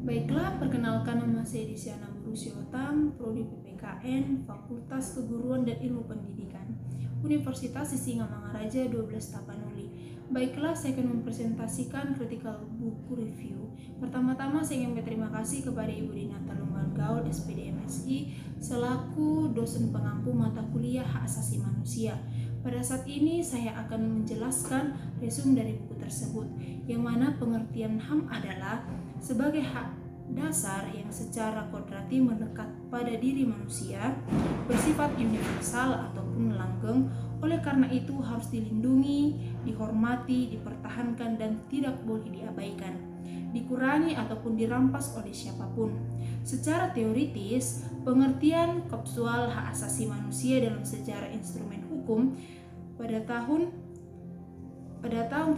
Baiklah, perkenalkan nama saya Desiana Burusiotam, Prodi PPKN, Fakultas Keguruan dan Ilmu Pendidikan, Universitas Sisingamangaraja 12 Tapanuli. Baiklah, saya akan mempresentasikan critical book review. Pertama-tama saya ingin berterima kasih kepada Ibu Dinata Lumban Gaul, SPD MSI, selaku dosen pengampu mata kuliah Hak Asasi Manusia. Pada saat ini saya akan menjelaskan resume dari buku tersebut, yang mana pengertian HAM adalah sebagai hak dasar yang secara kodrati melekat pada diri manusia, bersifat universal ataupun langgeng, oleh karena itu harus dilindungi, dihormati, dipertahankan, dan tidak boleh diabaikan, dikurangi ataupun dirampas oleh siapapun. Secara teoritis, pengertian konsepual hak asasi manusia dalam sejarah instrumen hukum pada tahun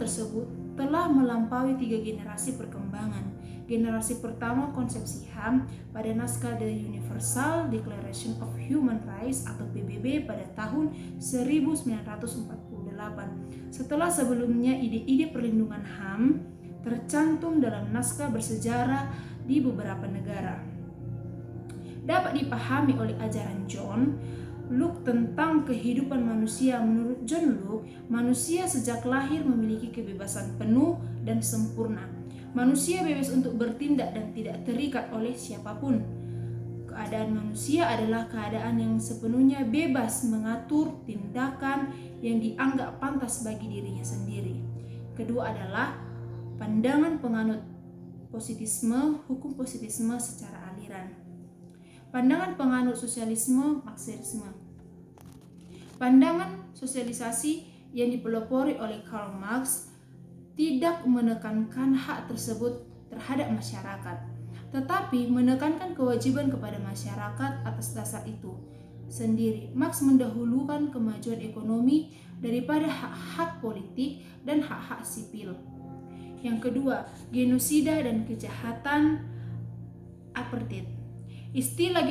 tersebut telah melampaui 3 generasi perkembangan. Generasi pertama konsepsi HAM pada naskah The Universal Declaration of Human Rights atau PBB pada tahun 1948. Setelah sebelumnya ide-ide perlindungan HAM tercantum dalam naskah bersejarah di beberapa negara. Dapat dipahami oleh ajaran John Locke tentang kehidupan manusia. Menurut John Locke, manusia sejak lahir memiliki kebebasan penuh dan sempurna. Manusia bebas untuk bertindak dan tidak terikat oleh siapapun. Keadaan manusia adalah keadaan yang sepenuhnya bebas mengatur tindakan yang dianggap pantas bagi dirinya sendiri. Kedua adalah pandangan penganut positisme, hukum positisme secara aliran. Pandangan penganut sosialisme, Marxisme. Pandangan sosialisasi yang dipelopori oleh Karl Marx tidak menekankan hak tersebut terhadap masyarakat, tetapi menekankan kewajiban kepada masyarakat atas dasar itu sendiri. Marx mendahulukan kemajuan ekonomi daripada hak-hak politik dan hak-hak sipil. Yang kedua, genosida dan kejahatan apartheid. Istilah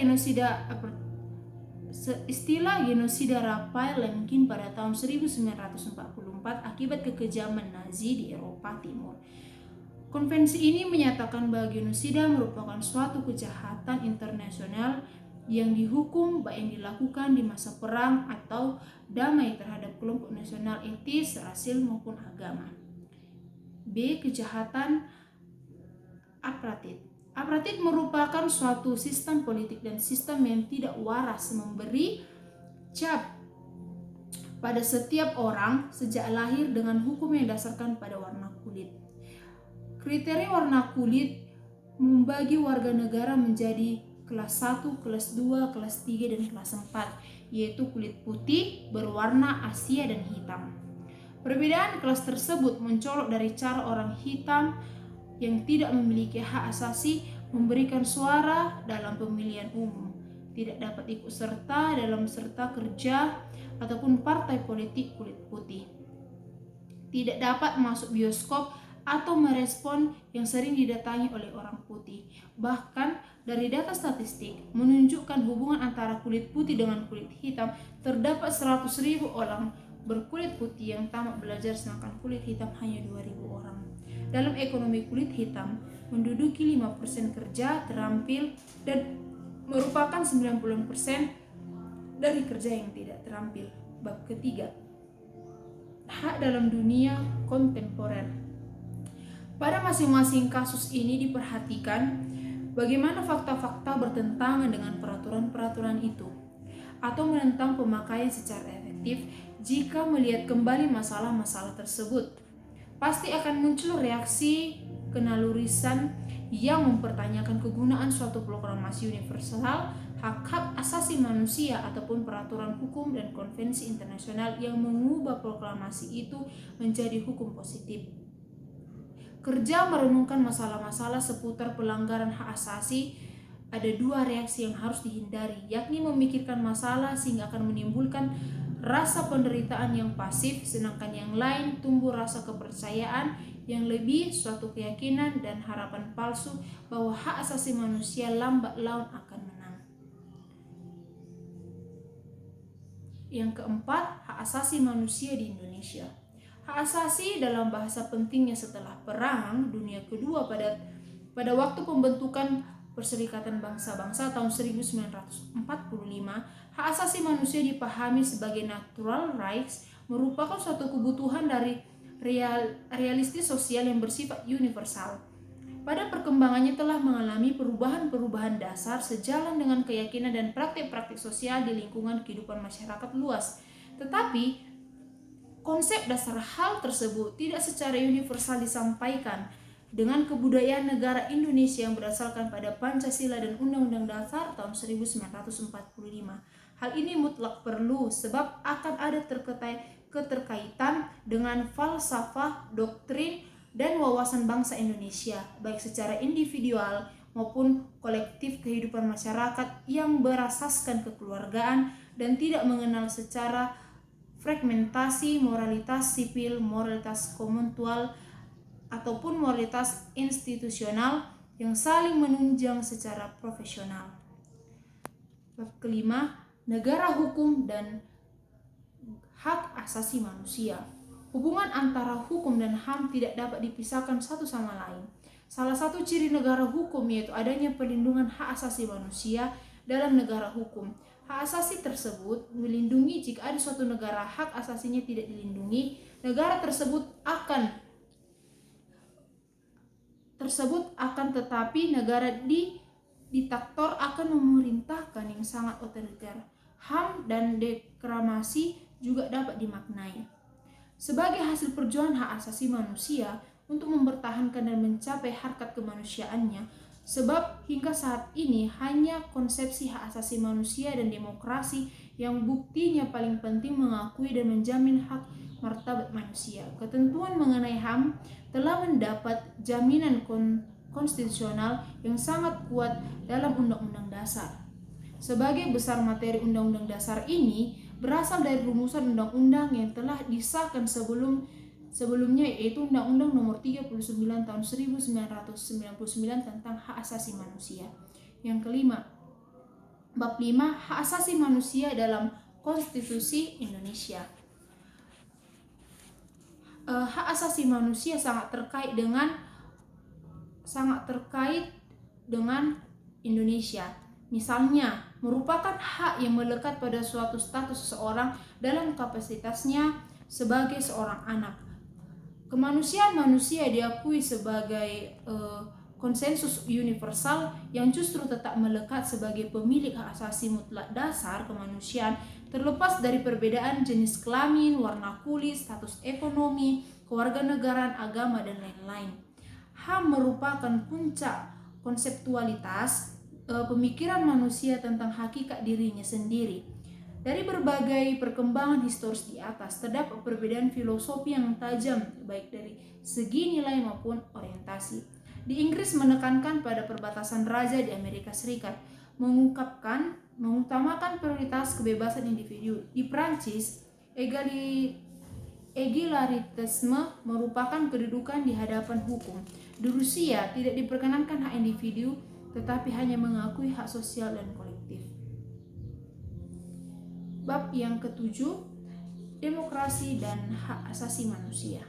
genosida Raphael Lemkin pada tahun 1944 akibat kekejaman Nazi di Eropa Timur. Konvensi ini menyatakan bahwa genosida merupakan suatu kejahatan internasional yang dihukum baik yang dilakukan di masa perang atau damai terhadap kelompok nasional etnis, rasil maupun agama. B. Kejahatan apartheid. Apartheid merupakan suatu sistem politik dan sistem yang tidak waras memberi cap pada setiap orang sejak lahir dengan hukum yang didasarkan pada warna kulit. Kriteria warna kulit membagi warga negara menjadi kelas 1, kelas 2, kelas 3, dan kelas 4, yaitu kulit putih, berwarna Asia, dan hitam. Perbedaan kelas tersebut mencolok dari cara orang hitam yang tidak memiliki hak asasi memberikan suara dalam pemilihan umum, tidak dapat ikut serta dalam serta kerja ataupun partai politik kulit putih, tidak dapat masuk bioskop atau merespon yang sering didatangi oleh orang putih. Bahkan dari data statistik menunjukkan hubungan antara kulit putih dengan kulit hitam, terdapat 100.000 orang berkulit putih yang tamat belajar sedangkan kulit hitam hanya 2.000 orang. Dalam ekonomi, kulit hitam menduduki 5% kerja terampil dan merupakan 90% dari kerja yang tidak terampil. Bab ketiga, hak dalam dunia kontemporer. Pada masing-masing kasus ini diperhatikan bagaimana fakta-fakta bertentangan dengan peraturan-peraturan itu atau menentang pemakaian secara efektif. Jika melihat kembali masalah-masalah tersebut, pasti akan muncul reaksi kenalurisan yang mempertanyakan kegunaan suatu proklamasi universal hak-hak asasi manusia ataupun peraturan hukum dan konvensi internasional yang mengubah proklamasi itu menjadi hukum positif. Kerja merenungkan masalah-masalah seputar pelanggaran hak asasi, ada 2 reaksi yang harus dihindari, yakni memikirkan masalah sehingga akan menimbulkan rasa penderitaan yang pasif, sedangkan yang lain tumbuh rasa kepercayaan yang lebih, suatu keyakinan dan harapan palsu bahwa hak asasi manusia lambat laun akan menang. Yang keempat, hak asasi manusia di Indonesia. Hak asasi dalam bahasa pentingnya setelah Perang Dunia Kedua pada Pada waktu pembentukan Perserikatan Bangsa-Bangsa tahun 1945, hak asasi manusia dipahami sebagai natural rights, merupakan suatu kebutuhan dari realistis sosial yang bersifat universal. Pada perkembangannya telah mengalami perubahan-perubahan dasar sejalan dengan keyakinan dan praktik-praktik sosial di lingkungan kehidupan masyarakat luas. Tetapi, konsep dasar hal tersebut tidak secara universal disampaikan. Dengan kebudayaan negara Indonesia yang berdasarkan pada Pancasila dan Undang-Undang Dasar tahun 1945. Hal ini mutlak perlu sebab akan ada keterkaitan dengan falsafah, doktrin, dan wawasan bangsa Indonesia, baik secara individual maupun kolektif kehidupan masyarakat yang berasaskan kekeluargaan dan tidak mengenal secara fragmentasi moralitas sipil, moralitas komunal, ataupun moralitas institusional yang saling menunjang secara profesional. Bab kelima, negara hukum dan hak asasi manusia. Hubungan antara hukum dan HAM tidak dapat dipisahkan satu sama lain. Salah satu ciri negara hukum yaitu adanya perlindungan hak asasi manusia dalam negara hukum. Hak asasi tersebut melindungi jika ada suatu negara hak asasinya tidak dilindungi, negara tersebut akan tetapi negara diktator akan memerintahkan yang sangat otoriter. HAM dan deklarasi juga dapat dimaknai sebagai hasil perjuangan hak asasi manusia untuk mempertahankan dan mencapai harkat kemanusiaannya, sebab hingga saat ini hanya konsepsi hak asasi manusia dan demokrasi yang buktinya paling penting mengakui dan menjamin hak martabat manusia. Ketentuan mengenai HAM telah mendapat jaminan konstitusional yang sangat kuat dalam Undang-Undang Dasar. Sebagai besar materi Undang-Undang Dasar ini berasal dari rumusan undang-undang yang telah disahkan sebelumnya, yaitu Undang-Undang Nomor 39 Tahun 1999 tentang Hak Asasi Manusia. Yang kelima, Bab 5, Hak Asasi Manusia dalam Konstitusi Indonesia. Hak asasi manusia sangat terkait dengan Indonesia. Misalnya, merupakan hak yang melekat pada suatu status seseorang dalam kapasitasnya sebagai seorang anak. Kemanusiaan manusia diakui sebagai konsensus universal yang justru tetap melekat sebagai pemilik hak asasi mutlak dasar kemanusiaan, terlepas dari perbedaan jenis kelamin, warna kulit, status ekonomi, kewarganegaraan, agama, dan lain-lain. HAM merupakan puncak konseptualitas pemikiran manusia tentang hakikat dirinya sendiri. Dari berbagai perkembangan historis di atas, terdapat perbedaan filosofi yang tajam baik dari segi nilai maupun orientasi. Di Inggris menekankan pada perbatasan raja, di Amerika Serikat mengutamakan prioritas kebebasan individu. Di Prancis, egalitarisme merupakan kedudukan di hadapan hukum. Di Rusia tidak diperkenankan hak individu, tetapi hanya mengakui hak sosial dan kolektif. Bab yang ketujuh, demokrasi dan hak asasi manusia.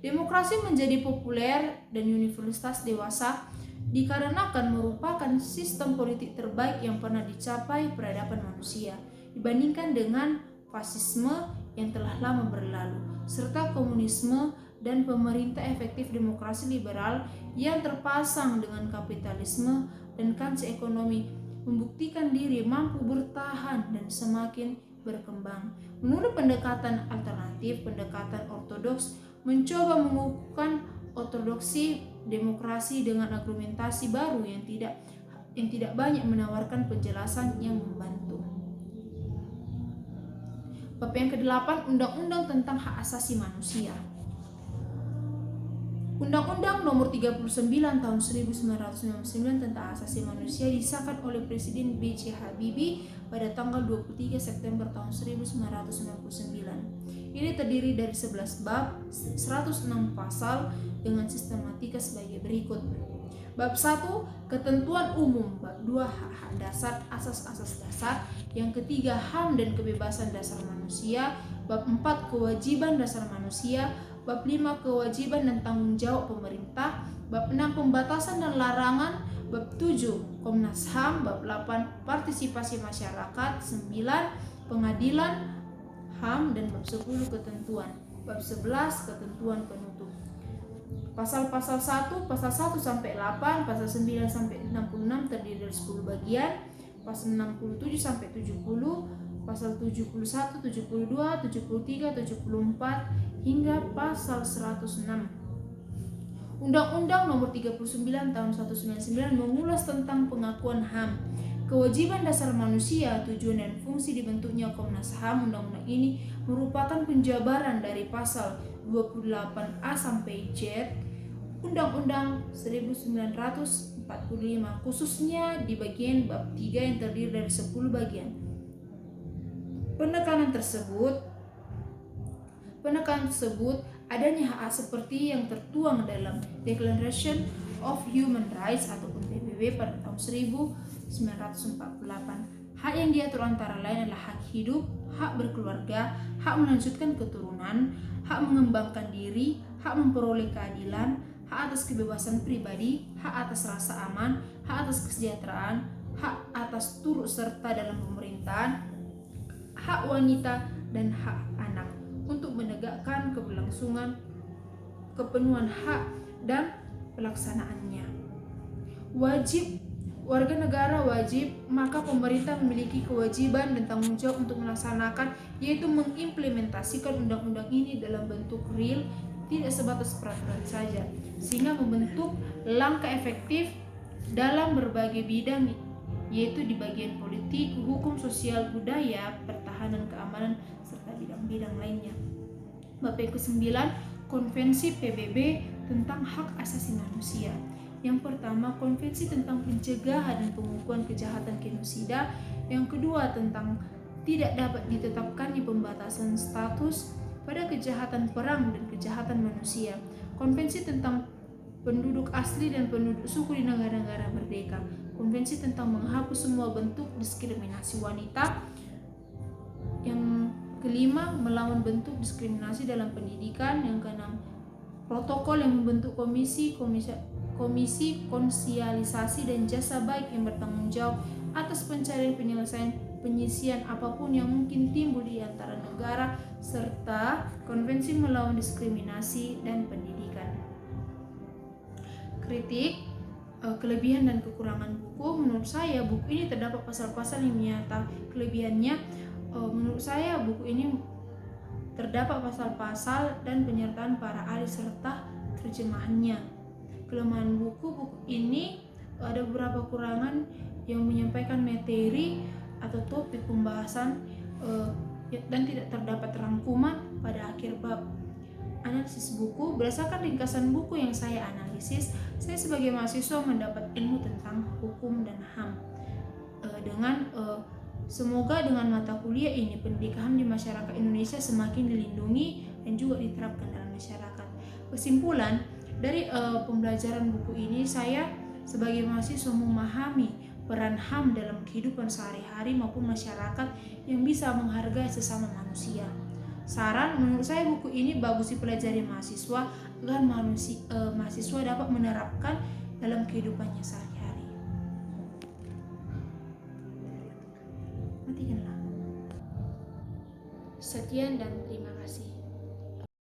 Demokrasi menjadi populer dan universitas dewasa dikarenakan merupakan sistem politik terbaik yang pernah dicapai peradaban manusia dibandingkan dengan fasisme yang telah lama berlalu, serta komunisme dan pemerintah efektif demokrasi liberal yang terpasang dengan kapitalisme dan kancah ekonomi membuktikan diri mampu bertahan dan semakin berkembang. Menurut pendekatan alternatif, pendekatan ortodoks mencoba mengukuhkan ortodoksi demokrasi dengan argumentasi baru yang tidak banyak menawarkan penjelasan yang membantu. Bab yang ke-8, Undang-Undang tentang Hak Asasi Manusia. Undang-Undang Nomor 39 Tahun 1999 tentang Hak Asasi Manusia disahkan oleh Presiden B.J. Habibie pada tanggal 23 September tahun 1999. Ini terdiri dari 11 bab, 106 pasal dengan sistematika sebagai berikut. Bab 1, ketentuan umum. Bab 2, hak-hak dasar, asas-asas dasar. Yang ketiga, HAM dan kebebasan dasar manusia. Bab 4, kewajiban dasar manusia. Bab 5, kewajiban dan tanggung jawab pemerintah. Bab 6 pembatasan dan larangan. Bab 7 Komnas HAM. Bab 8 partisipasi masyarakat. 9 pengadilan HAM, dan bab 10 ketentuan. Bab 11 ketentuan penutup. Pasal-pasal 1, pasal 1 sampai 8, pasal 9 sampai 66 terdiri dari 10 bagian. Pasal 67 sampai 70, pasal 71, 72, 73, 74 hingga pasal 106. Undang-Undang Nomor 39 Tahun 1999 mengulas tentang pengakuan HAM, kewajiban dasar manusia, tujuan dan fungsi dibentuknya Komnas HAM. Undang-undang ini merupakan penjabaran dari pasal 28A sampai Z Undang-Undang 1945, khususnya di bagian bab 3 yang terdiri dari 10 bagian. Penekanan tersebut adanya hak seperti yang tertuang dalam Declaration of Human Rights ataupun PBB pada tahun 1948. Hak yang diatur antara lain adalah hak hidup, hak berkeluarga, hak melanjutkan keturunan, hak mengembangkan diri, hak memperoleh keadilan, hak atas kebebasan pribadi, hak atas rasa aman, hak atas kesejahteraan, hak atas turut serta dalam pemerintahan, hak wanita, dan hak anak, untuk menegakkan keberlangsungan, kepenuhan hak, dan pelaksanaannya. Warga negara wajib, maka pemerintah memiliki kewajiban dan tanggung jawab untuk melaksanakan, yaitu mengimplementasikan undang-undang ini dalam bentuk real, tidak sebatas peraturan saja, sehingga membentuk langkah efektif dalam berbagai bidang, yaitu di bagian politik, hukum, sosial, budaya, pertahanan, keamanan, serta bidang-bidang lainnya. Bab yang ke-9, Konvensi PBB tentang Hak Asasi Manusia. Yang pertama, Konvensi tentang pencegahan dan pengukuran kejahatan genosida. Yang kedua, tentang tidak dapat ditetapkannya pembatasan status pada kejahatan perang dan kejahatan manusia. Konvensi tentang penduduk asli dan penduduk suku di negara-negara merdeka. Konvensi tentang menghapus semua bentuk diskriminasi wanita. Yang kelima, melawan bentuk diskriminasi dalam pendidikan. Yang keenam, protokol yang membentuk komisi konsialisasi dan jasa baik yang bertanggung jawab atas pencarian penyelesaian apapun yang mungkin timbul di antara negara, serta konvensi melawan diskriminasi dan pendidikan. Kritik, kelebihan dan kekurangan buku. Menurut saya buku ini terdapat pasal-pasal yang menyatakan kelebihannya. Menurut saya buku ini terdapat pasal-pasal dan penyertaan para ahli serta terjemahannya. Kelemahan buku ini ada beberapa kekurangan yang menyampaikan materi atau topik pembahasan dan tidak terdapat rangkuman pada akhir bab. Analisis buku, berdasarkan ringkasan buku yang saya analisis, saya sebagai mahasiswa mendapat ilmu tentang hukum dan HAM. Semoga dengan mata kuliah ini pendidikan di masyarakat Indonesia semakin dilindungi dan juga diterapkan dalam masyarakat. Kesimpulan dari pembelajaran buku ini, saya sebagai mahasiswa memahami peran HAM dalam kehidupan sehari-hari maupun masyarakat yang bisa menghargai sesama manusia. Saran, menurut saya buku ini bagus dipelajari mahasiswa agar mahasiswa dapat menerapkan dalam kehidupannya sehari-hari. Matikanlah. Sekian dan terima kasih.